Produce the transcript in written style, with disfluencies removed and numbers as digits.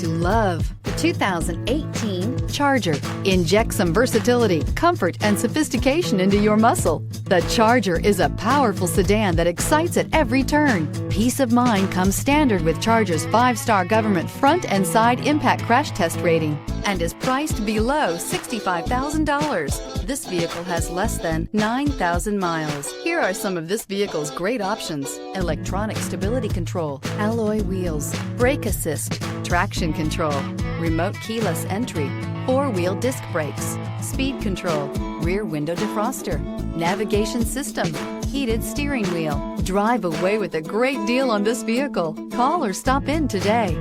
To love the 2018 Charger. Inject some versatility, comfort, and sophistication into your muscle. The Charger is a powerful sedan that excites at every turn. Peace of mind comes standard with Charger's 5-star government front and side impact crash test rating and is priced below $65,000. This vehicle has less than 9,000 miles. Here are some of this vehicle's great options: electronic stability control, alloy wheels, brake assist, traction control, remote keyless entry, 4-wheel disc brakes, speed control, rear window defroster, navigation system, heated steering wheel. Drive away with a great deal on this vehicle. Call or stop in today.